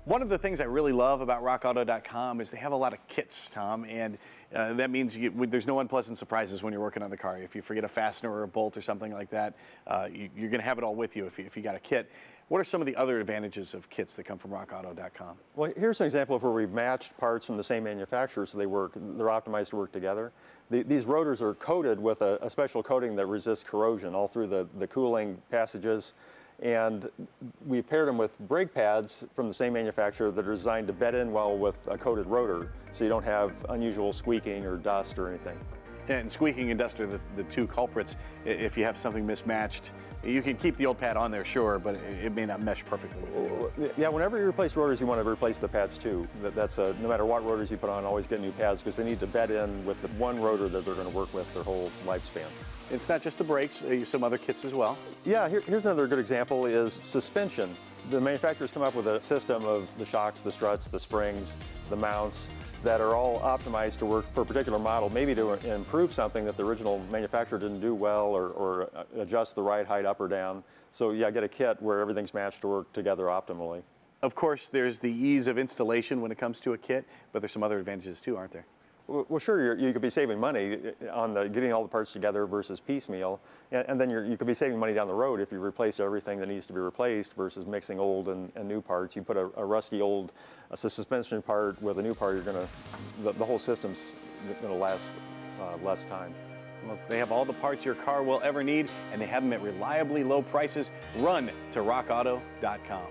One of the things I really love about RockAuto.com is they have a lot of kits, Tom, and that means there's no unpleasant surprises when you're working on the car. If you forget a fastener or a bolt or something like that, you're going to have it all with you if you got a kit. What are some of the other advantages of kits that come from RockAuto.com? Well, here's an example of where we've matched parts from the same manufacturer so they're optimized to work together. These rotors are coated with a special coating that resists corrosion all through the cooling passages. And we paired them with brake pads from the same manufacturer that are designed to bed in well with a coated rotor, so you don't have unusual squeaking or dust or anything. And squeaking and dust are the two culprits. If you have something mismatched, you can keep the old pad on there, sure, but it may not mesh perfectly with the new. Yeah, whenever you replace rotors, you want to replace the pads too. No matter what rotors you put on, always get new pads because they need to bed in with the one rotor that they're going to work with their whole lifespan. It's not just the brakes, some other kits as well. Yeah, here's another good example is suspension. The manufacturers come up with a system of the shocks, the struts, the springs, the mounts that are all optimized to work for a particular model, maybe to improve something that the original manufacturer didn't do well or adjust the right height up or down. So yeah, get a kit where everything's matched to work together optimally. Of course, there's the ease of installation when it comes to a kit, but there's some other advantages too, aren't there? Well, sure, you could be saving money on getting all the parts together versus piecemeal, and then you could be saving money down the road if you replaced everything that needs to be replaced versus mixing old and new parts. You put a rusty old suspension part with a new part, the whole system's going to last less time. Well, they have all the parts your car will ever need, and they have them at reliably low prices. Run to RockAuto.com.